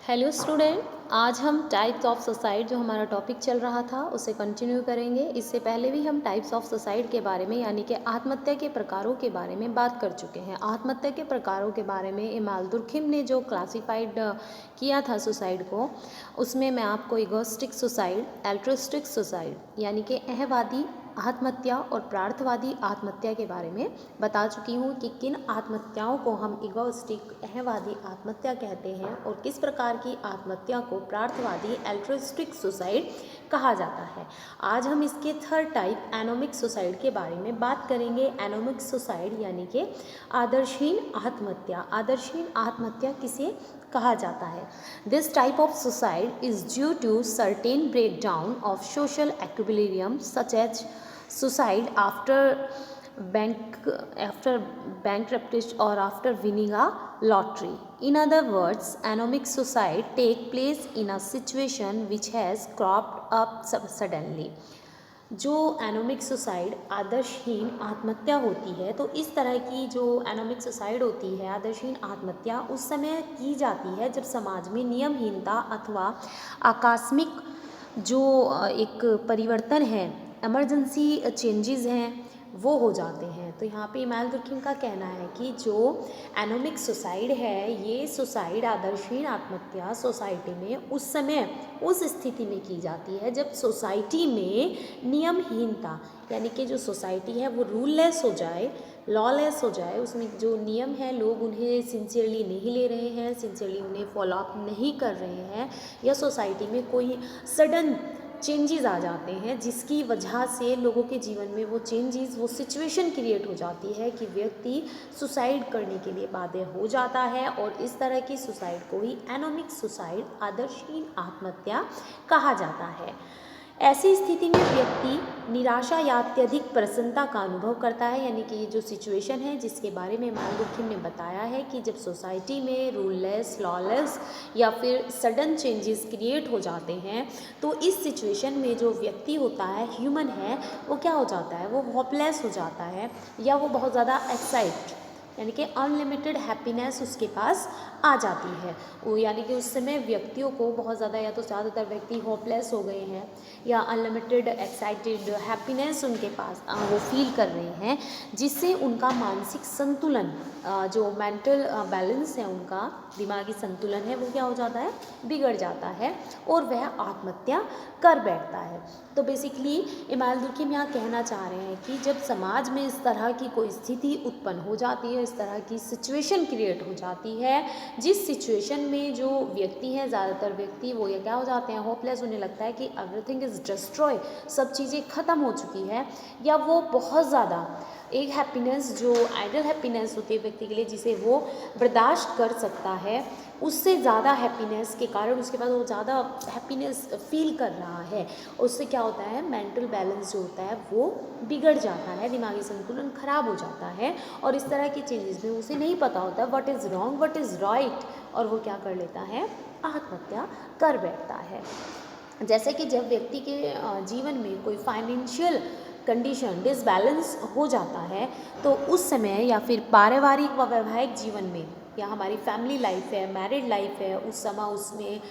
Hello student, आज हम types of suicide जो हमारा टॉपिक चल रहा था उसे कंटिन्यू करेंगे। इससे पहले भी हम टाइप्स ऑफ सुसाइड के बारे में यानी कि आत्महत्या के प्रकारों के बारे में बात कर चुके हैं। आत्महत्या के प्रकारों के बारे में इमाल दुर्खिम ने जो क्लासिफाइड किया था सुसाइड को, उसमें मैं आपको इगोइस्टिक सुसाइड, एल्ट्रिस्टिक सुसाइड यानी कि अहंवादी आत्महत्या और प्रार्थवादी आत्महत्या के बारे में बता चुकी हूँ कि किन आत्महत्याओं को हम इगोइस्टिक अहंवादी आत्महत्या कहते हैं और किस प्रकार की आत्महत्या को प्रार्थवादी एल्ट्रिस्टिक सुसाइड कहा जाता है। आज हम इसके थर्ड टाइप एनोमिक सुसाइड के बारे में बात करेंगे। एनोमिक सुसाइड यानी कि आदर्शहीन आत्महत्या। आदर्शहीन आत्महत्या किसे कहा जाता है? This type of suicide is due to certain breakdown of social equilibrium such as suicide after bankruptcy or after winning a lottery. In other words, anomic suicide take place in a situation which has cropped up suddenly. जो anomic suicide आदर्शहीन आत्महत्या होती है, तो इस तरह की जो anomic suicide होती है, आदर्शहीन आत्महत्या, उस समय की जाती है जब समाज में नियमहीनता अथवा आकस्मिक जो एक परिवर्तन है, इमरजेंसी चेंजेस हैं, वो हो जाते हैं। तो यहाँ पे इमाल दुर्खिम का कहना है कि जो एनोमिक सुसाइड है, ये सुसाइड आदर्शहीन आत्महत्या सोसाइटी में उस समय उस स्थिति में की जाती है जब सोसाइटी में नियमहीनता यानी कि जो सोसाइटी है वो रूललेस हो जाए, लॉलेस हो जाए, उसमें जो नियम है लोग उन्हें सिंसियरली नहीं ले रहे हैं, सिंसियरली उन्हें फॉलो अप नहीं कर रहे हैं, या सोसाइटी में कोई सडन चेंजेस आ जाते हैं जिसकी वजह से लोगों के जीवन में वो चेंजेस, वो सिचुएशन क्रिएट हो जाती है कि व्यक्ति सुसाइड करने के लिए बाध्य हो जाता है, और इस तरह की सुसाइड को ही एनोमिक सुसाइड आदर्शहीन आत्महत्या कहा जाता है। ऐसी स्थिति में व्यक्ति निराशा या अत्यधिक प्रसन्नता का अनुभव करता है, यानी कि ये जो सिचुएशन है जिसके बारे में इमाल दुर्खिम ने बताया है कि जब सोसाइटी में रूललेस, लॉलेस या फिर सडन चेंजेस क्रिएट हो जाते हैं, तो इस सिचुएशन में जो व्यक्ति होता है, ह्यूमन है, वो क्या हो जाता है, वो होपलेस हो जाता है, या वो बहुत ज़्यादा एक्साइट यानी कि अनलिमिटेड हैप्पीनेस उसके पास आ जाती है। वो यानी कि उस समय व्यक्तियों को बहुत ज़्यादा, या तो ज़्यादातर व्यक्ति होपलेस हो गए हैं या अनलिमिटेड एक्साइटेड हैप्पीनेस उनके पास वो फील कर रहे हैं, जिससे उनका मानसिक संतुलन, जो मेंटल बैलेंस है, उनका दिमागी संतुलन है, वो क्या हो जाता है, बिगड़ जाता है और वह आत्महत्या कर बैठता है। तो बेसिकली इमाल दुर्खिम यहाँ कहना चाह रहे हैं कि जब समाज में इस तरह की कोई स्थिति उत्पन्न हो जाती है, इस तरह की सिचुएशन क्रिएट हो जाती है, जिस सिचुएशन में जो व्यक्ति हैं, ज़्यादातर व्यक्ति वो ये क्या हो जाते हैं, होपलेस, उन्हें लगता है कि एवरीथिंग इज़ डिस्ट्रॉय, सब चीज़ें ख़त्म हो चुकी है, या वो बहुत ज़्यादा एक हैप्पीनेस जो आइडल हैप्पीनेस होती है व्यक्ति के लिए, जिसे वो बर्दाश्त कर सकता है, उससे ज़्यादा हैप्पीनेस के कारण उसके बाद वो ज़्यादा हैप्पीनेस फील कर रहा है, उससे क्या होता है, मेंटल बैलेंस जो होता है वो बिगड़ जाता है, दिमागी संतुलन खराब हो जाता है, और इस तरह के चेंजेस में उसे नहीं पता होता what is wrong, what is right, और वो क्या कर लेता है, आत्महत्या कर बैठता है। जैसे कि जब व्यक्ति के जीवन में कोई फाइनेंशियल कंडीशन डिसबैलेंस हो जाता है, तो उस समय या फिर पारिवारिक व वैवाहिक जीवन में, या हमारी फैमिली लाइफ है, मैरिड लाइफ है, उस समय उसमें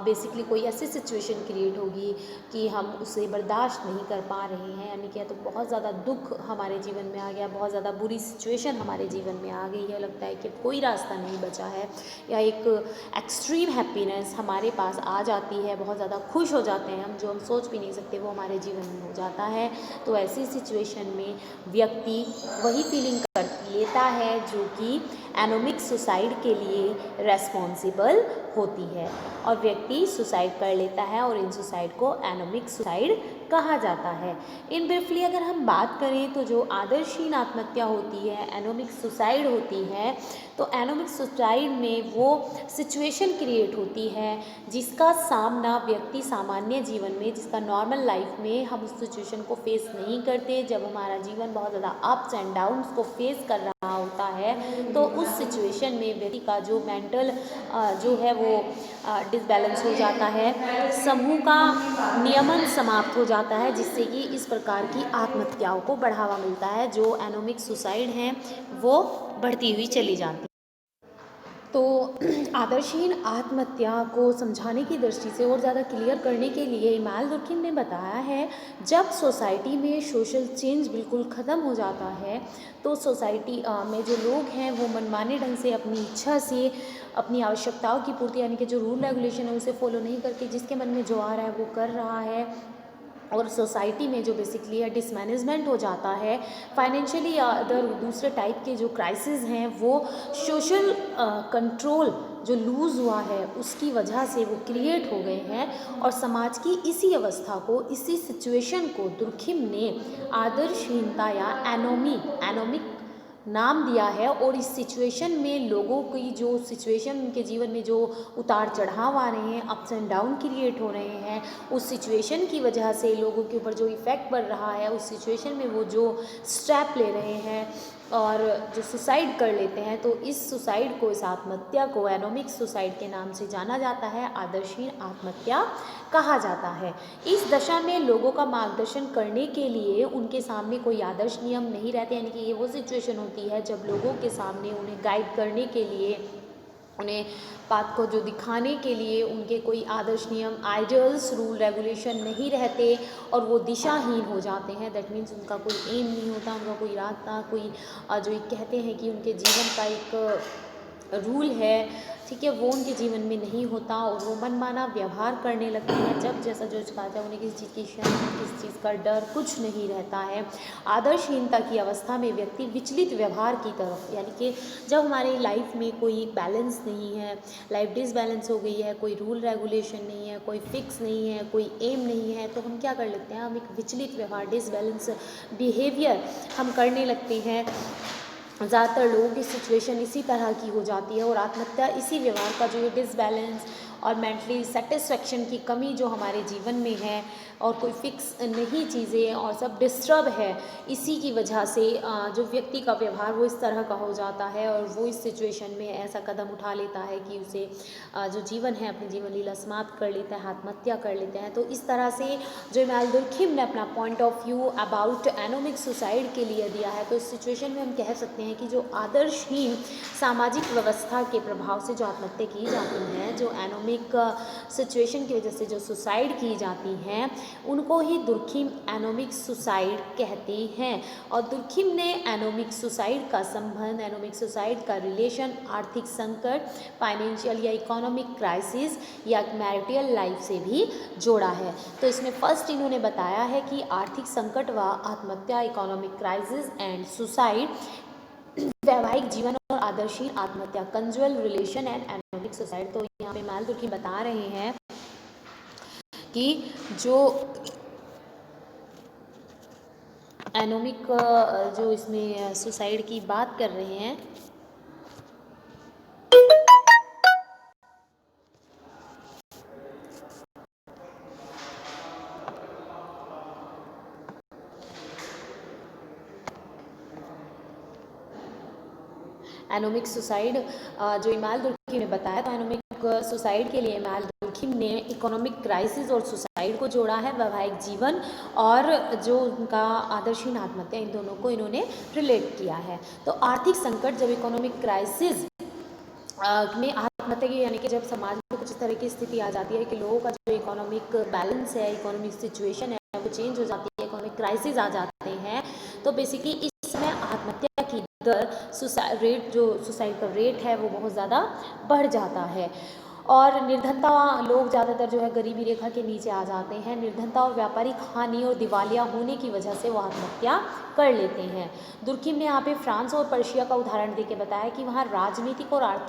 बेसिकली कोई ऐसी सिचुएशन क्रिएट होगी कि हम उसे बर्दाश्त नहीं कर पा रहे हैं, यानी कि तो बहुत ज़्यादा दुख हमारे जीवन में आ गया, बहुत ज़्यादा बुरी सिचुएशन हमारे जीवन में आ गई है, लगता है कि कोई रास्ता नहीं बचा है, या एक एक्सट्रीम हैप्पीनेस हमारे पास आ जाती है, बहुत ज़्यादा खुश हो जाते हैं हम, जो हम सोच भी नहीं सकते वो हमारे जीवन में हो जाता है। तो ऐसी सिचुएशन में व्यक्ति वही फीलिंग कर लेता है जो कि एनोमिक सुसाइड के लिए रेस्पॉन्सिबल होती है, और व्यक्ति सुसाइड कर लेता है, और इन सुसाइड को एनोमिक सुसाइड कहा जाता है। इन ब्रीफली अगर हम बात करें तो जो आदर्शहीन आत्महत्या होती है, एनोमिक सुसाइड होती है, तो एनोमिक सुसाइड में वो सिचुएशन क्रिएट होती है जिसका सामना व्यक्ति सामान्य जीवन में, जिसका नॉर्मल लाइफ में हम उस सिचुएशन को फेस नहीं करते। जब हमारा जीवन बहुत ज़्यादा अप्स एंड डाउन्स को फेस कर रहा होता है, तो उस सिचुएशन में व्यक्ति का जो मेंटल जो है वो डिसबैलेंस हो जाता है, समूह का नियमन समाप्त हो जाता है, जिससे कि इस प्रकार की आत्महत्याओं को बढ़ावा मिलता है, जो एनोमिक सुसाइड हैं वो बढ़ती हुई चली जाती है। तो आदर्शहीन आत्महत्या को समझाने की दृष्टि से और ज़्यादा क्लियर करने के लिए इमाल दुर्खिम ने बताया है, जब सोसाइटी में सोशल चेंज बिल्कुल ख़त्म हो जाता है तो सोसाइटी में जो लोग हैं वो मनमाने ढंग से अपनी इच्छा से अपनी आवश्यकताओं की पूर्ति यानी कि जो रूल रेगुलेशन है उसे फॉलो नहीं करके जिसके मन में जो आ रहा है वो कर रहा है, और सोसाइटी में जो बेसिकली है डिसमैनेजमेंट हो जाता है, फाइनेंशियली या अदर दूसरे टाइप के जो क्राइसिस हैं वो सोशल कंट्रोल जो लूज़ हुआ है उसकी वजह से वो क्रिएट हो गए हैं। और समाज की इसी अवस्था को, इसी सिचुएशन को दुर्खिम ने आदर्शहीनता या एनोमिक नाम दिया है। और इस सिचुएशन में लोगों की जो सिचुएशन उनके जीवन में जो उतार चढ़ाव आ रहे हैं, अप्स एंड डाउन क्रिएट हो रहे हैं, उस सिचुएशन की वजह से लोगों के ऊपर जो इफ़ेक्ट पड़ रहा है, उस सिचुएशन में वो जो स्टेप ले रहे हैं और जो सुसाइड कर लेते हैं, तो इस सुसाइड को, इस आत्महत्या को एनोमिक सुसाइड के नाम से जाना जाता है, आदर्शहीन आत्महत्या कहा जाता है। इस दशा में लोगों का मार्गदर्शन करने के लिए उनके सामने कोई आदर्श नियम नहीं रहते, यानी कि ये वो सिचुएशन होती है जब लोगों के सामने उन्हें गाइड करने के लिए, उन्हें बात को जो दिखाने के लिए उनके कोई आदर्श नियम, आइडियल्स, रूल रेगुलेशन नहीं रहते और वो दिशाहीन हो जाते हैं। दैट मीन्स उनका कोई एम नहीं होता, उनका कोई इरादा, कोई जो एक कहते हैं कि उनके जीवन का एक रूल है, ठीक है, वो उनके जीवन में नहीं होता और वो मनमाना व्यवहार करने लगते हैं। जब जैसा जो चाहता है, उन्हें किसी चीज़ की शर्म, किसी चीज़ का डर कुछ नहीं रहता है। आदर्शहीनता की अवस्था में व्यक्ति विचलित व्यवहार की तरफ, यानी कि जब हमारी लाइफ में कोई बैलेंस नहीं है, लाइफ डिसबैलेंस हो गई है, कोई रूल रेगुलेशन नहीं है, कोई फिक्स नहीं है, कोई एम नहीं है, तो हम क्या कर लेते हैं, हम एक विचलित व्यवहार, डिसबैलेंस बिहेवियर हम करने लगते हैं। ज़्यादातर लोगों की सिचुएशन इसी तरह की हो जाती है और आत्महत्या इसी व्यवहार का, जो ये डिसबैलेंस और मेंटली सेटिस्फेक्शन की कमी जो हमारे जीवन में है और कोई फिक्स नहीं चीज़ें और सब डिस्टर्ब है, इसी की वजह से जो व्यक्ति का व्यवहार वो इस तरह का हो जाता है और वो इस सिचुएशन में ऐसा कदम उठा लेता है कि उसे जो जीवन है, अपनी जीवन लीला समाप्त कर लेता है, आत्महत्या कर लेते हैं। तो इस तरह से जो इमाल दुर्खिम ने अपना point of view about anomic suicide के लिए दिया है, तो इस सिचुएशन में हम कह सकते हैं कि जो आदर्शहीन सामाजिक व्यवस्था के प्रभाव से जो आत्महत्या की जाती हैं, जो एनोमिक सिचुएशन की वजह से जो सुसाइड की जाती हैं, उनको ही दुर्खिम एनोमिक सुसाइड कहते हैं। और दुर्खिम ने एनोमिक सुसाइड का संबंध, एनोमिक सुसाइड का रिलेशन आर्थिक संकट, फाइनेंशियल या इकोनॉमिक क्राइसिस या मैरिटल लाइफ से भी जोड़ा है। तो इसमें फर्स्ट इन्होंने बताया है कि आर्थिक संकट व आत्महत्या, इकोनॉमिक क्राइसिस एंड सुसाइड, वैवाहिक जीवन और आदर्शहीन आत्महत्या, कंजुअल रिलेशन एंड एनोमिक सुसाइड। तो यहाँ पे इमाल दुर्खिम बता रहे हैं कि जो एनोमिक जो इसमें सुसाइड की बात कर रहे हैं, एनोमिक सुसाइड जो इमाल दुर्खिम ने बताया, तो एनोमिक सुसाइड के लिए इमाल दुर्खिम ने इकोनॉमिक क्राइसिस और सुसाइड को जोड़ा है, वैवाहिक जीवन और जो उनका आदर्शहीन आत्महत्या, इन दोनों को इन्होंने रिलेट किया है। तो आर्थिक संकट, जब इकोनॉमिक क्राइसिस में आत्महत्या की, यानी कि जब समाज में कुछ इस तरह की स्थिति आ जाती है कि लोगों का जो इकोनॉमिक बैलेंस है, इकोनॉमिक सिचुएशन है, वो चेंज हो जाती है, इकोनॉमिक क्राइसिस आ जाते हैं, तो बेसिकली इस समय आत्महत्या की दर, सुसाइड का रेट है वो बहुत ज़्यादा बढ़ जाता है। और निर्धनता, लोग ज़्यादातर जो है गरीबी रेखा के नीचे आ जाते हैं। निर्धनता और व्यापारिक हानि और दिवालिया होने की वजह से वो आत्महत्या कर लेते हैं। दुर्खिम ने यहाँ पे फ्रांस और पर्शिया का उदाहरण देके बताया कि वहाँ राजनीतिक और आर्थिक